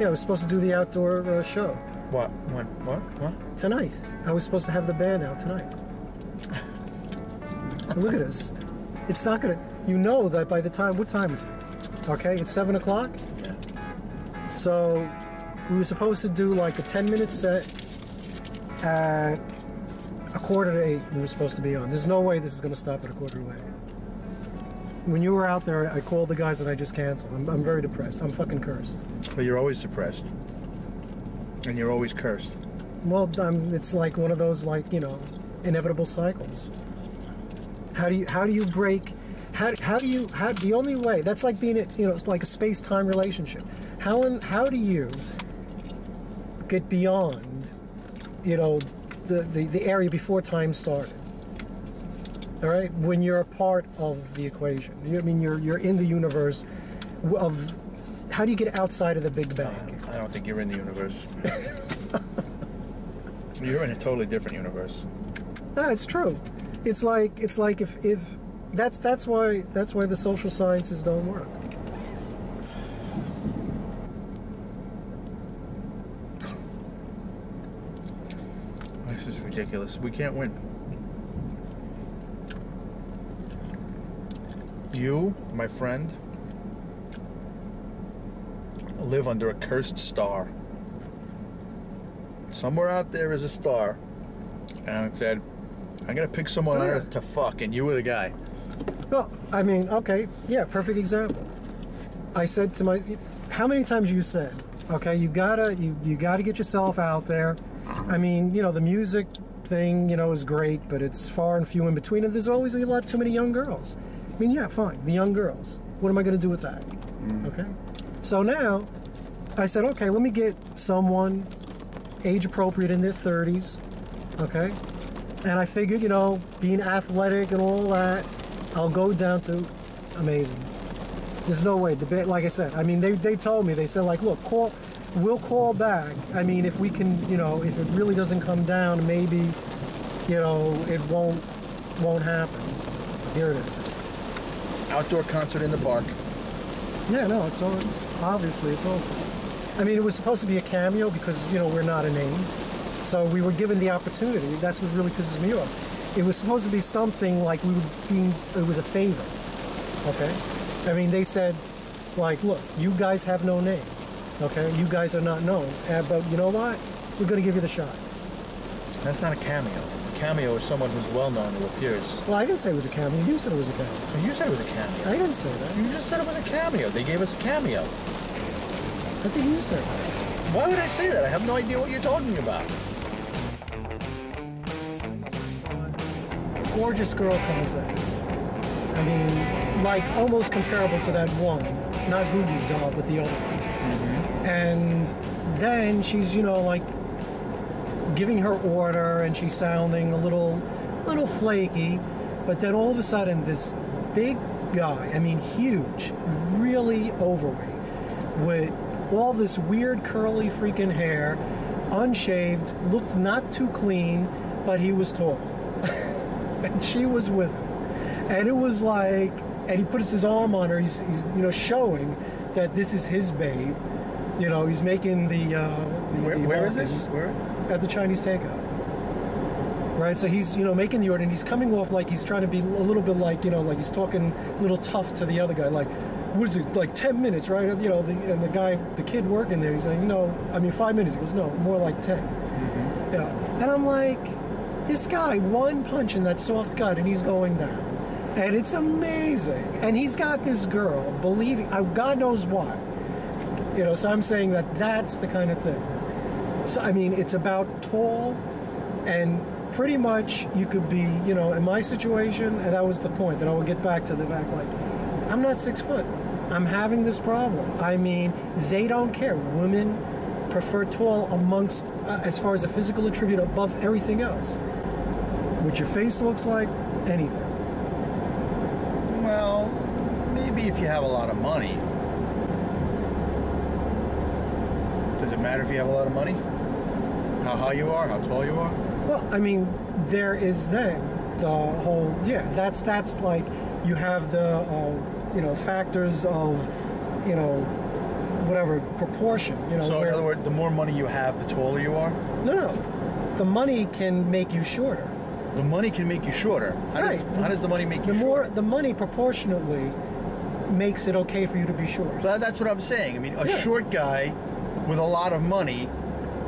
Yeah, I was supposed to do the outdoor show. What? When? What? Tonight. I was supposed to have the band out tonight. Look at this. It's not gonna. You know that by the time. What time is it? Okay, it's 7 o'clock. Yeah. So we were supposed to do like a 10-minute set at 7:45. We were supposed to be on. There's no way this is gonna stop at 7:45. When you were out there, I called the guys and I just canceled. I'm very depressed. I'm fucking cursed. But you're always depressed. And you're always cursed. Well, it's like one of those, like, you know, inevitable cycles. How do you break? How the only way, that's like being, you know, it's like a space-time relationship. How do you get beyond, you know, the area before time started? All right, when you're a part of the equation, I mean, you're in the universe of. How do you get outside of the Big Bang? I don't think you're in the universe. You're in a totally different universe. No, it's true. It's like if that's why the social sciences don't work. This is ridiculous. We can't win. You, my friend, live under a cursed star. Somewhere out there is a star, and it said, I'm gonna pick someone on Earth to fuck, and you were the guy. Well, I mean, okay, yeah, perfect example. I said to how many times you said, okay, you gotta get yourself out there. I mean, you know, the music thing, you know, is great, but it's far and few in between, and there's always a lot too many young girls. I mean, yeah, fine, the young girls. What am I gonna do with that? Okay, so now I said, okay, let me get someone age appropriate in their 30s, okay? And I figured, you know, being athletic and all that, I'll go down to amazing. There's no way. Like I said, I mean, they told me, they said, like, look, we'll call back. I mean, if we can, you know, if it really doesn't come down, maybe, you know, it won't happen. Here it is. Outdoor concert in the park. Yeah, no, it's obviously it's over. I mean, it was supposed to be a cameo because, you know, we're not a name. So we were given the opportunity. That's what really pisses me off. It was supposed to be something like it was a favor. Okay? I mean, they said, like, look, you guys have no name. Okay? You guys are not known. But you know what? We're going to give you the shot. That's not a cameo. A cameo is someone who's well known who appears. Well, I didn't say it was a cameo. You said it was a cameo. So you said it was a cameo. I didn't say that. You just said it was a cameo. They gave us a cameo. I think you said that. Why would I say that? I have no idea what you're talking about. A gorgeous girl comes in. I mean, like almost comparable to that one. Not Goo Goo Doll, but the other one. Mm-hmm. And then she's, you know, like giving her order and she's sounding a little flaky. But then all of a sudden this big guy, I mean huge, really overweight, with all this weird curly freaking hair, unshaved, looked not too clean, but he was tall. And she was with him. And it was like, and he puts his arm on her, he's you know, showing that this is his babe. You know, he's making where is this? Where? At the Chinese takeout. Right, so he's, you know, making the order, and he's coming off like he's trying to be a little bit like, you know, like he's talking a little tough to the other guy, like, what is it, like 10 minutes, right? You know, and the guy, the kid working there, he's like, no, I mean 5 minutes. He goes, no, more like 10. Mm-hmm. You know, and I'm like, this guy, one punch in that soft gut, and he's going down. And it's amazing. And he's got this girl believing, God knows what. You know, so I'm saying that that's the kind of thing. So, I mean, it's about tall, and pretty much you could be, you know, in my situation, and that was the point, that I would get back to the back, like, I'm not 6 foot. I'm having this problem. I mean, they don't care. Women prefer tall amongst, as far as a physical attribute, above everything else. What your face looks like, anything. Well, maybe if you have a lot of money. Does it matter if you have a lot of money? How high you are, how tall you are? Well, I mean, there is then the whole, yeah, that's like, you have the, you know, factors of, you know, whatever proportion, you know. So where, in other words, the more money you have, the taller you are? no, the money can make you shorter. The money can make you shorter. How does the money make you shorter? The money proportionately makes it okay for you to be short. Well, that's what I'm saying. I mean, a short guy with a lot of money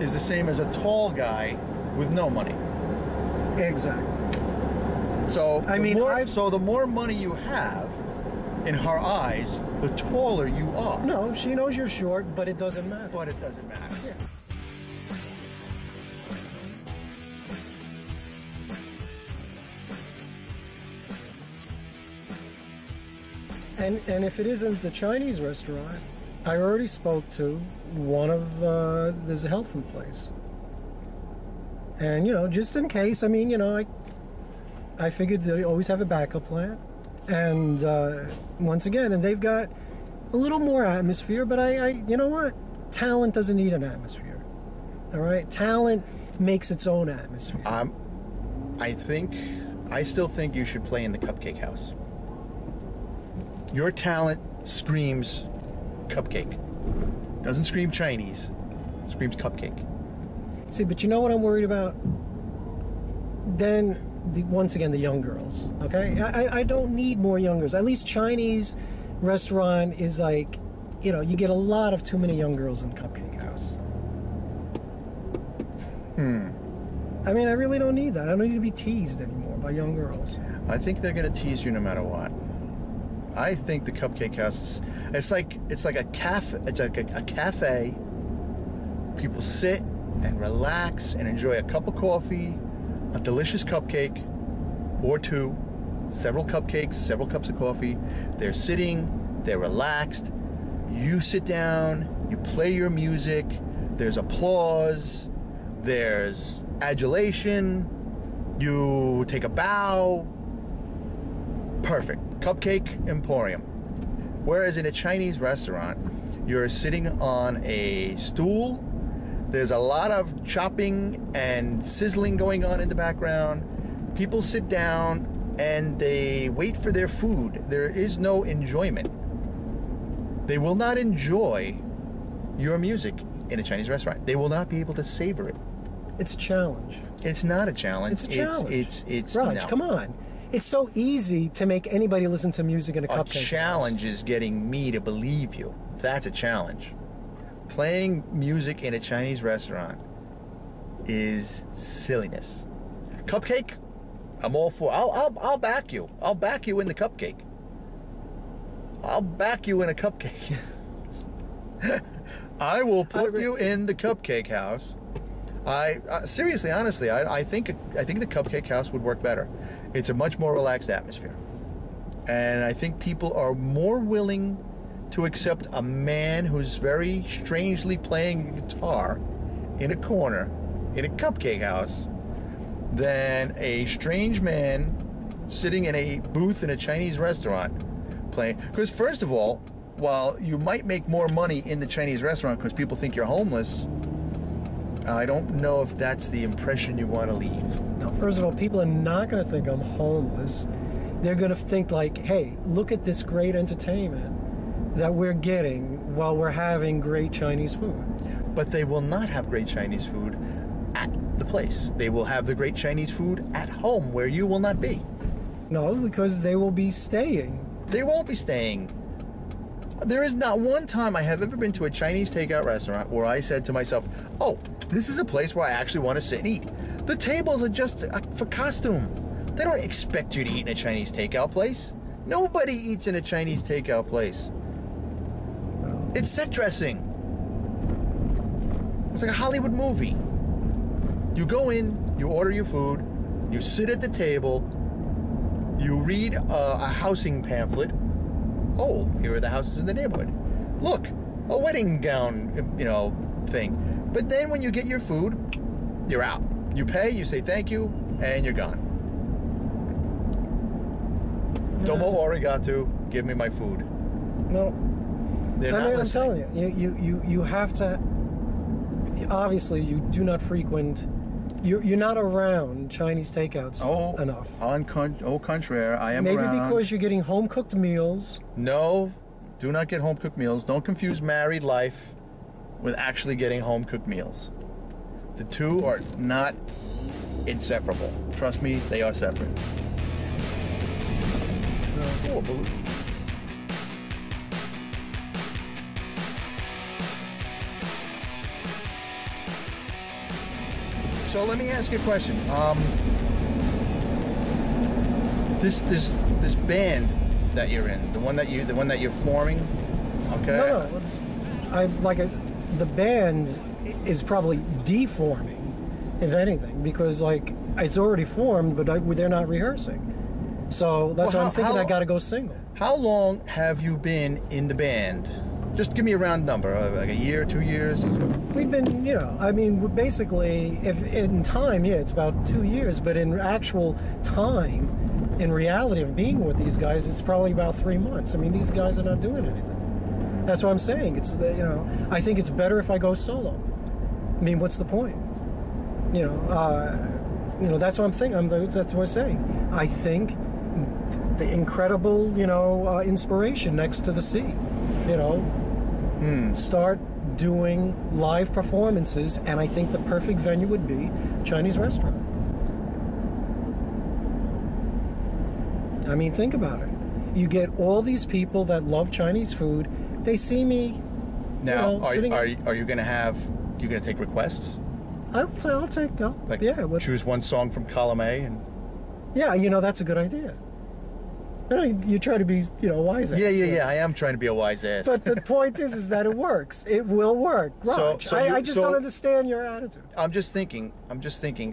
is the same as a tall guy with no money. Exactly. So the more money you have, in her eyes, the taller you are. No, she knows you're short, but it doesn't matter. But it doesn't matter. Yeah. And if it isn't the Chinese restaurant, I already spoke to one of there's a health food place. And, you know, just in case, I mean, you know, I figured they always have a backup plan. And once again, and they've got a little more atmosphere, but you know what? Talent doesn't need an atmosphere. All right? Talent makes its own atmosphere. I still think you should play in the Cupcake House. Your talent screams cupcake. Doesn't scream Chinese. Screams cupcake. See, but you know what I'm worried about? Then, once again, the young girls, okay? I don't need more young girls. At least Chinese restaurant is like, you know, you get a lot of too many young girls in Cupcake House. I mean, I really don't need that. I don't need to be teased anymore by young girls. I think they're going to tease you no matter what. I think the Cupcake House it's like a cafe. It's like a cafe. People sit and relax and enjoy a cup of coffee, a delicious cupcake or two, several cupcakes, several cups of coffee. They're sitting, they're relaxed. You sit down, you play your music, there's applause, there's adulation, you take a bow. Perfect. Cupcake Emporium. Whereas in a Chinese restaurant, you're sitting on a stool. There's a lot of chopping and sizzling going on in the background. People sit down and they wait for their food. There is no enjoyment. They will not enjoy your music in a Chinese restaurant. They will not be able to savor it. It's a challenge. It's not a challenge. It's a challenge. It's Raj, no. come on. It's so easy to make anybody listen to music in a cupcake. A challenge is getting me to believe you. That's a challenge. Playing music in a Chinese restaurant is silliness. Cupcake, I'm all for. I'll back you. I'll back you in the cupcake. I'll back you in a cupcake. I will put you in the Cupcake House. Seriously, honestly, I think the Cupcake House would work better. It's a much more relaxed atmosphere, and I think people are more willing to accept a man who's very strangely playing a guitar in a corner in a cupcake house than a strange man sitting in a booth in a Chinese restaurant playing. Because first of all, while you might make more money in the Chinese restaurant because people think you're homeless, I don't know if that's the impression you want to leave. Now, first of all, people are not going to think I'm homeless. They're going to think like, hey, look at this great entertainment that we're getting while we're having great Chinese food. But they will not have great Chinese food at the place. They will have the great Chinese food at home where you will not be. No, because they will be staying. They won't be staying. There is not one time I have ever been to a Chinese takeout restaurant where I said to myself, oh, this is a place where I actually want to sit and eat. The tables are just for costume. They don't expect you to eat in a Chinese takeout place. Nobody eats in a Chinese takeout place. It's set dressing. It's like a Hollywood movie. You go in, you order your food, you sit at the table, you read a housing pamphlet. Oh, here are the houses in the neighborhood. Look, a wedding gown, thing. But then when you get your food, you're out. You pay, you say thank you, and you're gone. Domo arigato, give me my food. No. I'm telling you, you have to. Obviously, you do not frequent. You're not around Chinese takeouts enough. Au contraire, I am Maybe around. because you're getting home cooked meals. No, Do not get home-cooked meals. Don't confuse married life with actually getting home-cooked meals. The two are not inseparable. Trust me, they are separate. Oh, balloon. So let me ask you a question. This band that you're in, the one that you're forming, okay? No. The band is probably deforming, if anything, because like it's already formed, but they're not rehearsing. So that's why I'm thinking I got to go single. How long have you been in the band? Just give me a round number, like a year, 2 years. We've been, basically, if in time, yeah, it's about 2 years, but in actual time, in reality of being with these guys, it's probably about 3 months. I mean, these guys are not doing anything. That's what I'm saying. It's I think it's better if I go solo. I mean, what's the point? That's what I'm thinking. That's what I'm saying. I think the incredible, inspiration next to the sea. Start doing live performances, and I think the perfect venue would be a Chinese restaurant. I mean, think about it. You get all these people that love Chinese food. They see me. Now, are you going to take requests? I'll take. Choose one song from column A and. Yeah, that's a good idea. You try to be, wise ass. Yeah. I am trying to be a wise ass. But the point is that it works. It will work. Raj. I just don't understand your attitude. I'm just thinking.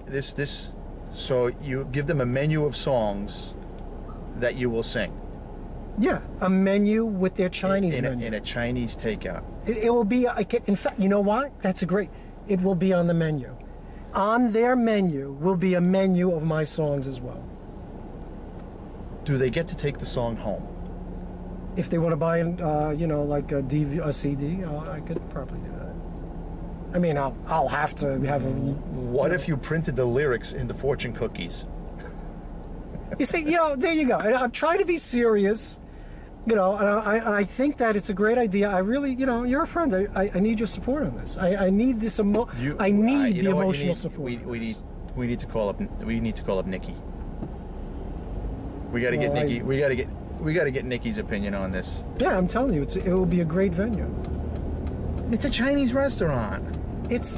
This. So you give them a menu of songs that you will sing. Yeah, a menu with their Chinese menu. In a Chinese takeout. It will be. In fact, you know what? That's a great. It will be on the menu. On their menu will be a menu of my songs as well. Do they get to take the song home? If they want to buy, like a CD, I could probably do that. I mean, I'll have to have a... What if you printed the lyrics in the fortune cookies? You see, there you go. I'm trying to be serious, and I think that it's a great idea. I really, you're a friend. I need your support on this. I need this I need the emotional support. We need to call up Nikki. We got to get Nikki. We got to get Nikki's opinion on this. Yeah, I'm telling you, it will be a great venue. It's a Chinese restaurant. It's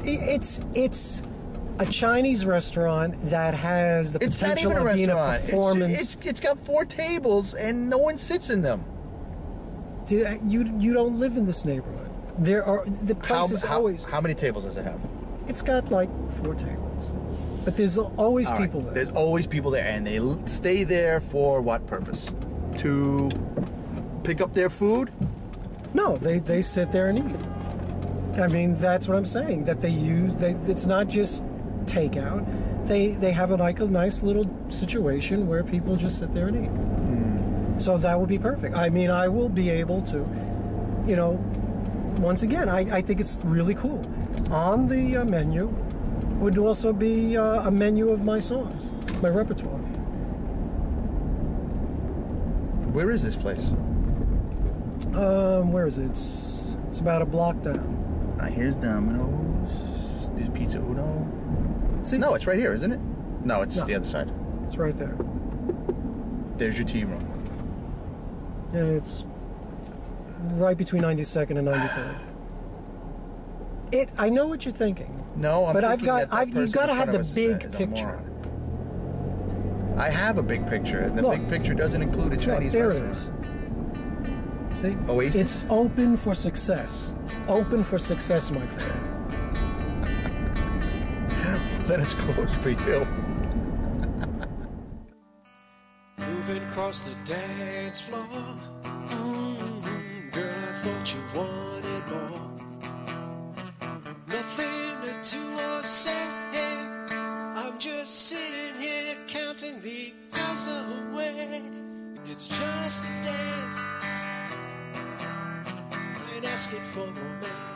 a Chinese restaurant that has the potential of being a performance. It's got 4 tables and no one sits in them. You don't live in this neighborhood. The place is always. How many tables does it have? It's got like 4 tables. But there's always people there. There's always people there, and they stay there for what purpose? To pick up their food? No, they sit there and eat. I mean, that's what I'm saying. That it's not just takeout. They have a nice little situation where people just sit there and eat. So that would be perfect. I mean, I will be able to, once again, I think it's really cool. On the menu would also be a menu of my songs, my repertoire. Where is this place? Where is it? It's about a block down. Here's Domino's. There's Pizza Uno. See? No, it's right here, isn't it? No, it's the other side. It's right there. There's your tea room. Yeah, it's right between 92nd and 93rd. I know what you're thinking. No, I'm thinking you've got to have the big picture. I have a big picture, and the big picture doesn't include a Chinese restaurant. There it is. See? Oasis? It's open for success. Open for success, my friend. Then it's closed for you. Moving across the dance floor. Girl, I thought you wanted more. Nothing to do or say. I'm just sitting here counting the hours away. It's just a dance. I ain't asking for romance.